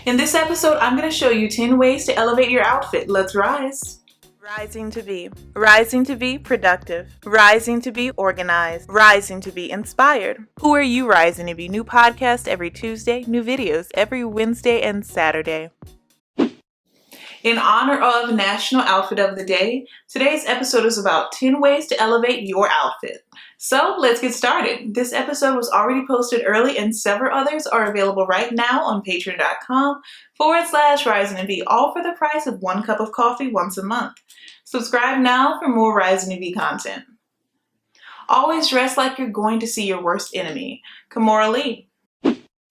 In this episode, I'm going to show you 10 ways to elevate your outfit. Let's rise. Rising to be. Rising to be productive. Rising to be organized. Rising to be inspired. Who are you rising to be? New podcast every Tuesday, new videos every Wednesday and Saturday. In honor of National Outfit of the Day, today's episode is about 10 ways to elevate your outfit. So let's get started. This episode was already posted early and several others are available right now on patreon.com/rising to be, all for the price of 1 cup of coffee once a month. Subscribe now for more Rising to Be content. Always dress like you're going to see your worst enemy. Kimora Lee.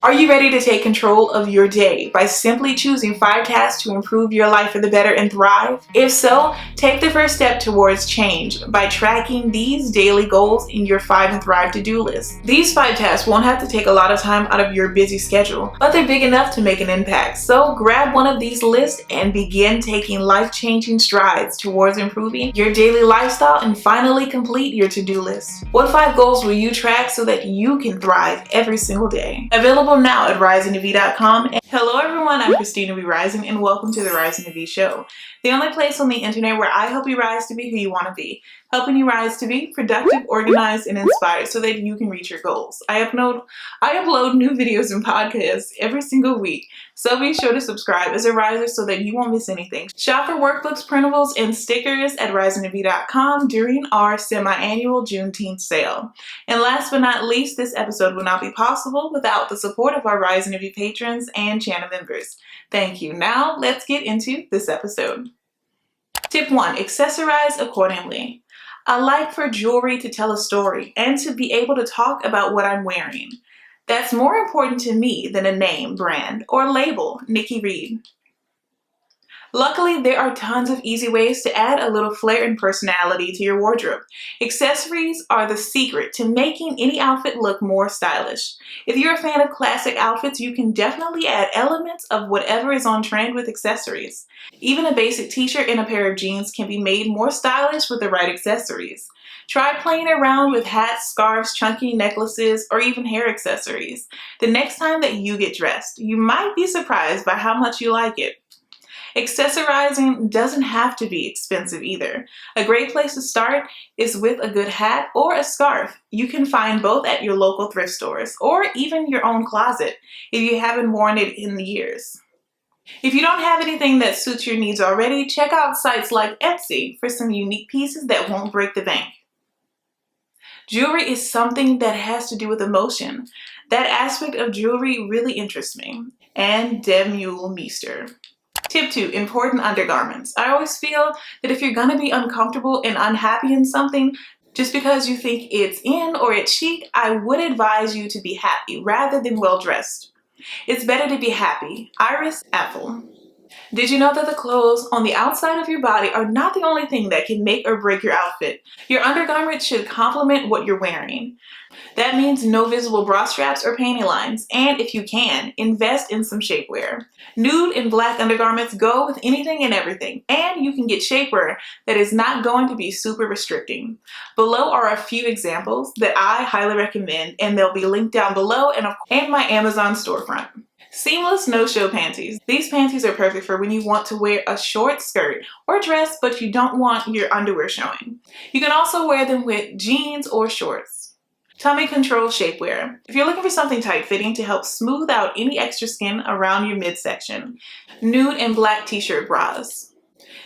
Are you ready to take control of your day by simply choosing 5 tasks to improve your life for the better and thrive? If so, take the first step towards change by tracking these daily goals in your 5 and Thrive to-do list. These 5 tasks won't have to take a lot of time out of your busy schedule, but they're big enough to make an impact. So grab one of these lists and begin taking life-changing strides towards improving your daily lifestyle and finally complete your to-do list. What 5 goals will you track so that you can thrive every single day? Available now at risingtobe.com. Hello everyone, I'm Christina B Rising and welcome to the Rising to Be show. The only place on the internet where I help you rise to be who you want to be. Helping you rise to be productive, organized, and inspired so that you can reach your goals. I upload new videos and podcasts every single week, so be sure to subscribe as a riser so that you won't miss anything. Shop for workbooks, printables, and stickers at risingtobe.com during our semi-annual Juneteenth sale. And last but not least, this episode would not be possible without the support of our Rising to Be patrons and channel members. Thank you. Now, let's get into this episode. Tip 1. Accessorize accordingly. I like for jewelry to tell a story and to be able to talk about what I'm wearing. That's more important to me than a name, brand, or label, Nikki Reed. Luckily, there are tons of easy ways to add a little flair and personality to your wardrobe. Accessories are the secret to making any outfit look more stylish. If you're a fan of classic outfits, you can definitely add elements of whatever is on trend with accessories. Even a basic t-shirt and a pair of jeans can be made more stylish with the right accessories. Try playing around with hats, scarves, chunky necklaces, or even hair accessories. The next time that you get dressed, you might be surprised by how much you like it. Accessorizing doesn't have to be expensive either. A great place to start is with a good hat or a scarf. You can find both at your local thrift stores or even your own closet if you haven't worn it in years. If you don't have anything that suits your needs already, check out sites like Etsy for some unique pieces that won't break the bank. Jewelry is something that has to do with emotion. That aspect of jewelry really interests me. And Demule Meester. Tip 2. Important undergarments. I always feel that if you're gonna be uncomfortable and unhappy in something, just because you think it's in or it's chic, I would advise you to be happy rather than well-dressed. It's better to be happy. Iris Apfel. Did you know that the clothes on the outside of your body are not the only thing that can make or break your outfit? Your undergarments should complement what you're wearing. That means no visible bra straps or panty lines, and if you can, invest in some shapewear. Nude and black undergarments go with anything and everything, and you can get shapewear that is not going to be super restricting. Below are a few examples that I highly recommend, and they'll be linked down below and my Amazon storefront. Seamless no-show panties. These panties are perfect for when you want to wear a short skirt or dress, but you don't want your underwear showing. You can also wear them with jeans or shorts. Tummy control shapewear. If you're looking for something tight-fitting to help smooth out any extra skin around your midsection, nude and black t-shirt bras.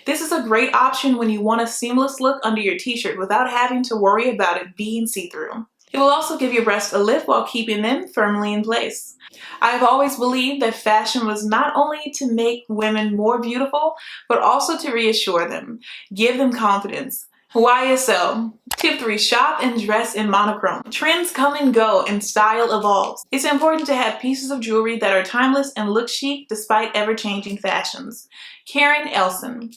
This is a great option when you want a seamless look under your t-shirt without having to worry about it being see-through. It will also give your breasts a lift while keeping them firmly in place. I've always believed that fashion was not only to make women more beautiful, but also to reassure them, give them confidence. YSL. Tip 3. Shop and dress in monochrome. Trends come and go and style evolves. It's important to have pieces of jewelry that are timeless and look chic despite ever-changing fashions. Karen Elson.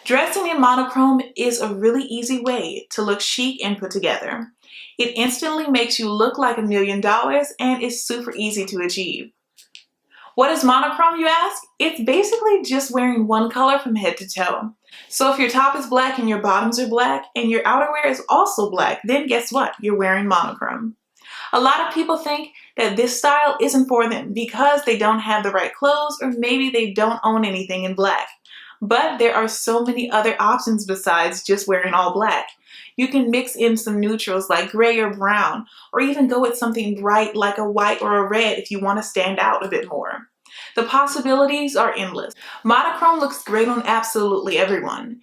Dressing in monochrome is a really easy way to look chic and put together. It instantly makes you look like $1 million and is super easy to achieve. What is monochrome, you ask? It's basically just wearing one color from head to toe. So if your top is black and your bottoms are black and your outerwear is also black, then guess what? You're wearing monochrome. A lot of people think that this style isn't for them because they don't have the right clothes or maybe they don't own anything in black. But there are so many other options besides just wearing all black. You can mix in some neutrals like gray or brown, or even go with something bright like a white or a red if you want to stand out a bit more. The possibilities are endless. Monochrome looks great on absolutely everyone.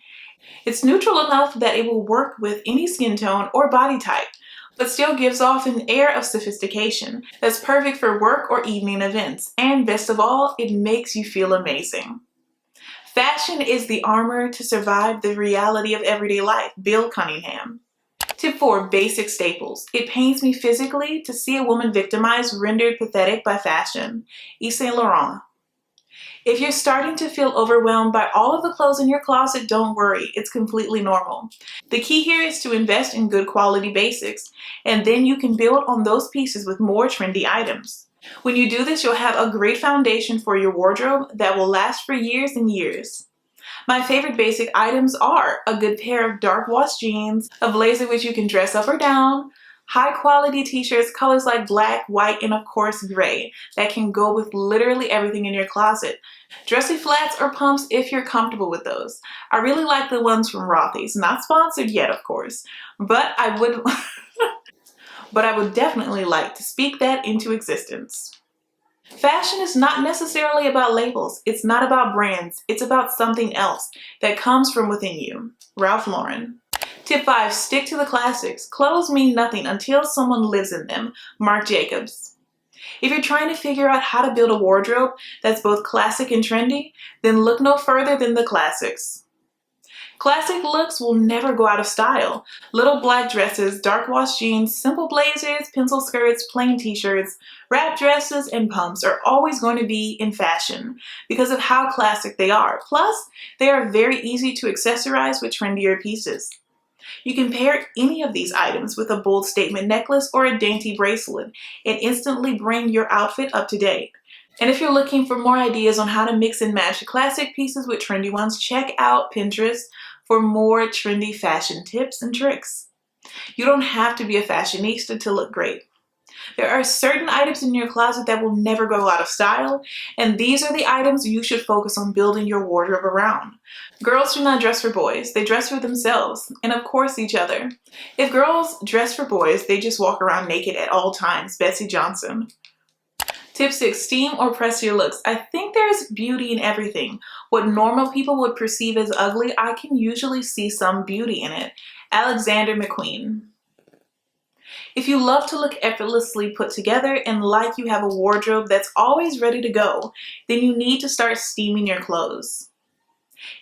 It's neutral enough that it will work with any skin tone or body type, but still gives off an air of sophistication that's perfect for work or evening events. And best of all, it makes you feel amazing. Fashion is the armor to survive the reality of everyday life. Bill Cunningham. Tip 4. Basic staples. It pains me physically to see a woman victimized, rendered pathetic by fashion. Yves Saint Laurent. If you're starting to feel overwhelmed by all of the clothes in your closet, don't worry, it's completely normal. The key here is to invest in good quality basics, and then you can build on those pieces with more trendy items. When you do this, you'll have a great foundation for your wardrobe that will last for years and years. My favorite basic items are a good pair of dark wash jeans, a blazer which you can dress up or down, high quality t-shirts, colors like black, white, and of course gray that can go with literally everything in your closet. Dressy flats or pumps if you're comfortable with those. I really like the ones from Rothy's, not sponsored yet of course, but I would definitely like to speak that into existence. Fashion is not necessarily about labels. It's not about brands. It's about something else that comes from within you. Ralph Lauren. Tip 5. Stick to the classics. Clothes mean nothing until someone lives in them. Marc Jacobs. If you're trying to figure out how to build a wardrobe that's both classic and trendy, then look no further than the classics. Classic looks will never go out of style. Little black dresses, dark wash jeans, simple blazers, pencil skirts, plain t-shirts, wrap dresses, and pumps are always going to be in fashion because of how classic they are. Plus, they are very easy to accessorize with trendier pieces. You can pair any of these items with a bold statement necklace or a dainty bracelet and instantly bring your outfit up to date. And if you're looking for more ideas on how to mix and match classic pieces with trendy ones, check out Pinterest for more trendy fashion tips and tricks. You don't have to be a fashionista to look great. There are certain items in your closet that will never go out of style, and these are the items you should focus on building your wardrobe around. Girls do not dress for boys, they dress for themselves, and of course each other. If girls dress for boys, they just walk around naked at all times. Betsy Johnson. Tip 6. Steam or press your looks. I think there's beauty in everything. What normal people would perceive as ugly, I can usually see some beauty in it. Alexander McQueen. If you love to look effortlessly put together and like you have a wardrobe that's always ready to go, then you need to start steaming your clothes.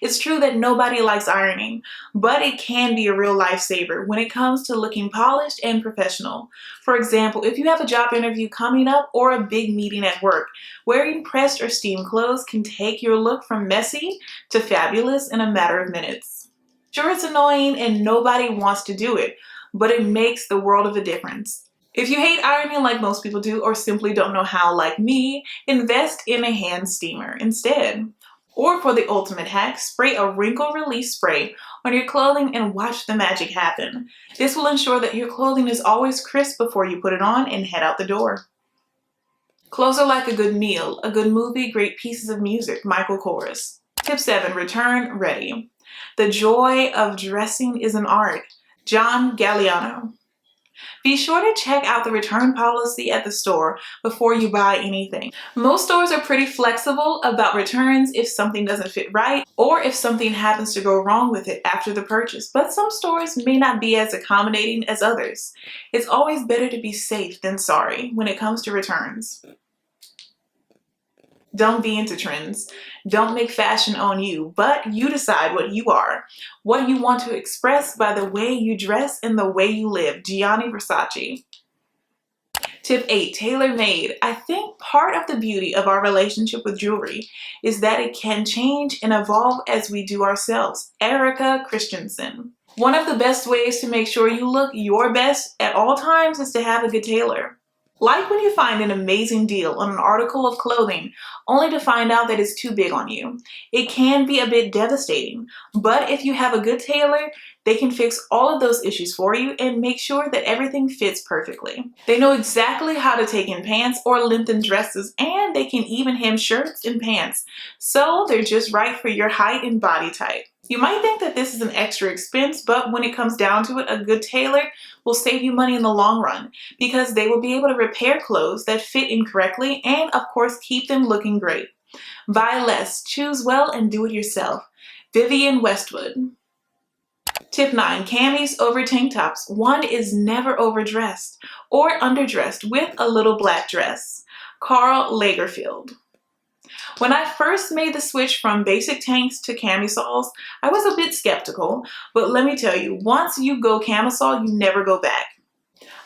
It's true that nobody likes ironing, but it can be a real lifesaver when it comes to looking polished and professional. For example, if you have a job interview coming up or a big meeting at work, wearing pressed or steamed clothes can take your look from messy to fabulous in a matter of minutes. Sure, it's annoying and nobody wants to do it, but it makes the world of a difference. If you hate ironing like most people do or simply don't know how like me, invest in a hand steamer instead. Or for the ultimate hack, spray a wrinkle release spray on your clothing and watch the magic happen. This will ensure that your clothing is always crisp before you put it on and head out the door. Clothes are like a good meal, a good movie, great pieces of music. Michael Kors. Tip 7. Return ready. The joy of dressing is an art. John Galliano. Be sure to check out the return policy at the store before you buy anything. Most stores are pretty flexible about returns if something doesn't fit right or if something happens to go wrong with it after the purchase, but some stores may not be as accommodating as others. It's always better to be safe than sorry when it comes to returns. Don't be into trends. Don't make fashion own you, but you decide what you are, what you want to express by the way you dress and the way you live. Gianni Versace. Tip 8. Tailor-made. I think part of the beauty of our relationship with jewelry is that it can change and evolve as we do ourselves. Erica Christensen. One of the best ways to make sure you look your best at all times is to have a good tailor. Like when you find an amazing deal on an article of clothing only to find out that it's too big on you. It can be a bit devastating, but if you have a good tailor, they can fix all of those issues for you and make sure that everything fits perfectly. They know exactly how to take in pants or lengthen dresses, and they can even hem shirts and pants, so they're just right for your height and body type. You might think that this is an extra expense, but when it comes down to it, a good tailor will save you money in the long run because they will be able to repair clothes that fit incorrectly and, of course, keep them looking great. Buy less, choose well, and do it yourself. Vivienne Westwood. Tip 9. Camis over tank tops. One is never overdressed or underdressed with a little black dress. Karl Lagerfeld. When I first made the switch from basic tanks to camisoles, I was a bit skeptical, but let me tell you, once you go camisole, you never go back.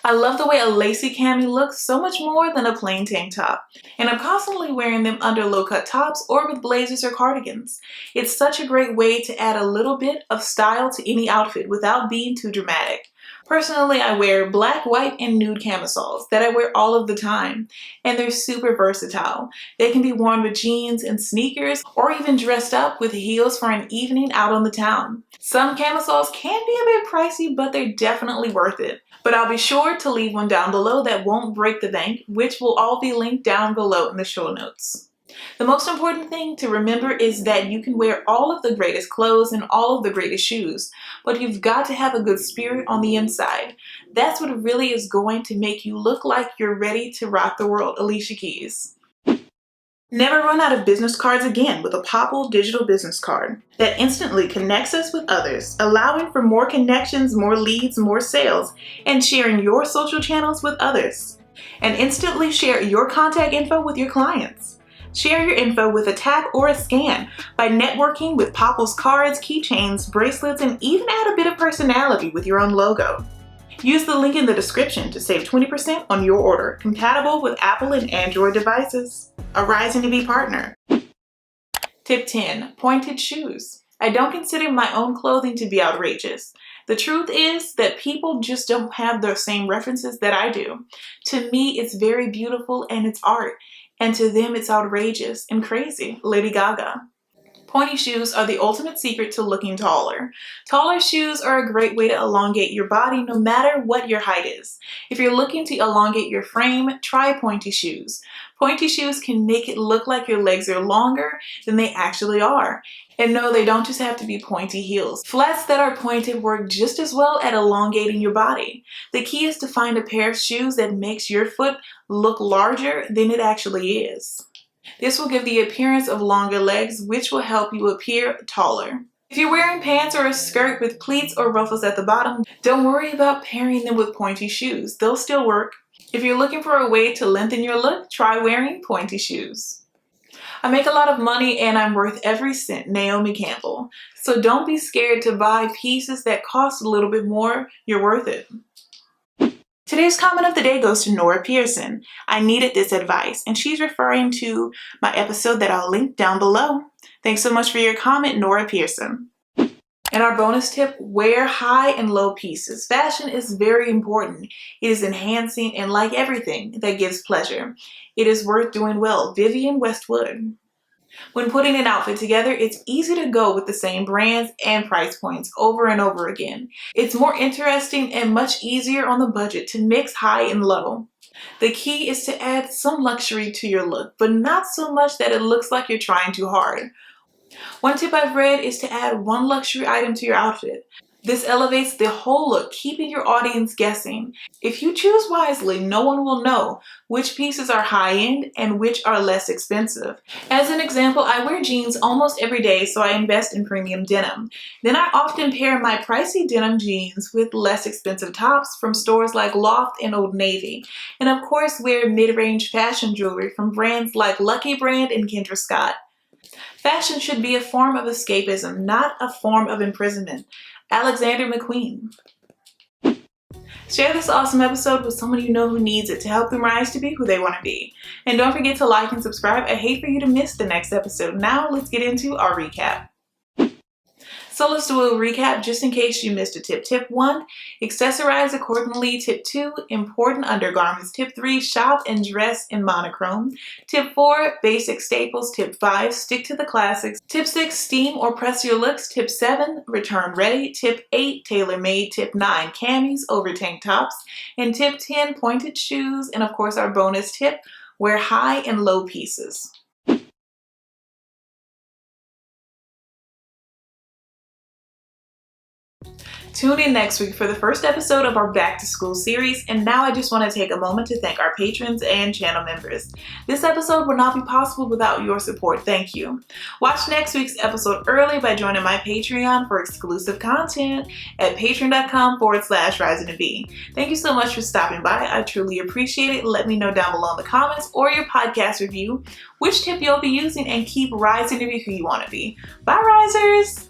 I love the way a lacy cami looks so much more than a plain tank top, and I'm constantly wearing them under low-cut tops or with blazers or cardigans. It's such a great way to add a little bit of style to any outfit without being too dramatic. Personally, I wear black, white, and nude camisoles that I wear all of the time, and they're super versatile. They can be worn with jeans and sneakers, or even dressed up with heels for an evening out on the town. Some camisoles can be a bit pricey, but they're definitely worth it. But I'll be sure to leave one down below that won't break the bank, which will all be linked down below in the show notes. The most important thing to remember is that you can wear all of the greatest clothes and all of the greatest shoes, but you've got to have a good spirit on the inside. That's what really is going to make you look like you're ready to rock the world. Alicia Keys. Never run out of business cards again with a Popl digital business card that instantly connects us with others, allowing for more connections, more leads, more sales, and sharing your social channels with others. And instantly share your contact info with your clients. Share your info with a tap or a scan by networking with Popl's cards, keychains, bracelets, and even add a bit of personality with your own logo. Use the link in the description to save 20% on your order, compatible with Apple and Android devices. A Rising to Be partner. Tip 10. Pointed shoes. I don't consider my own clothing to be outrageous. The truth is that people just don't have the same references that I do. To me, it's very beautiful and it's art. And to them, it's outrageous and crazy. Lady Gaga. Pointy shoes are the ultimate secret to looking taller. Taller shoes are a great way to elongate your body no matter what your height is. If you're looking to elongate your frame, try pointy shoes. Pointy shoes can make it look like your legs are longer than they actually are. And no, they don't just have to be pointy heels. Flats that are pointed work just as well at elongating your body. The key is to find a pair of shoes that makes your foot look larger than it actually is. This will give the appearance of longer legs, which will help you appear taller. If you're wearing pants or a skirt with pleats or ruffles at the bottom, don't worry about pairing them with pointy shoes. They'll still work. If you're looking for a way to lengthen your look, try wearing pointy shoes. I make a lot of money and I'm worth every cent, Naomi Campbell. So don't be scared to buy pieces that cost a little bit more. You're worth it. Today's comment of the day goes to Nora Pearson. I needed this advice, and she's referring to my episode that I'll link down below. Thanks so much for your comment, Nora Pearson. And our bonus tip, wear high and low pieces. Fashion is very important. It is enhancing, and like everything that gives pleasure, it is worth doing well. Vivienne Westwood. When putting an outfit together, it's easy to go with the same brands and price points over and over again. It's more interesting and much easier on the budget to mix high and low. The key is to add some luxury to your look, but not so much that it looks like you're trying too hard. One tip I've read is to add one luxury item to your outfit. This elevates the whole look, keeping your audience guessing. If you choose wisely, no one will know which pieces are high-end and which are less expensive. As an example, I wear jeans almost every day, so I invest in premium denim. Then I often pair my pricey denim jeans with less expensive tops from stores like Loft and Old Navy. And of course, wear mid-range fashion jewelry from brands like Lucky Brand and Kendra Scott. Fashion should be a form of escapism, not a form of imprisonment. Alexander McQueen. Share this awesome episode with someone you know who needs it to help them rise to be who they want to be. And don't forget to like and subscribe. I hate for you to miss the next episode. Now let's get into our recap. So let's do a recap just in case you missed a tip. Tip 1, accessorize accordingly. Tip 2, important undergarments. Tip 3, shop and dress in monochrome. Tip 4, basic staples. Tip 5, stick to the classics. Tip 6, steam or press your looks. Tip 7, return ready. Tip 8, tailor-made. Tip 9, camis over tank tops. And tip 10, pointed shoes. And of course our bonus tip, wear high and low pieces. Tune in next week for the first episode of our Back to School series, and now I just want to take a moment to thank our patrons and channel members. This episode would not be possible without your support. Thank you. Watch next week's episode early by joining my Patreon for exclusive content at patreon.com/risingtobe. Thank you so much for stopping by. I truly appreciate it. Let me know down below in the comments or your podcast review which tip you'll be using, and keep rising to be who you want to be. Bye, risers!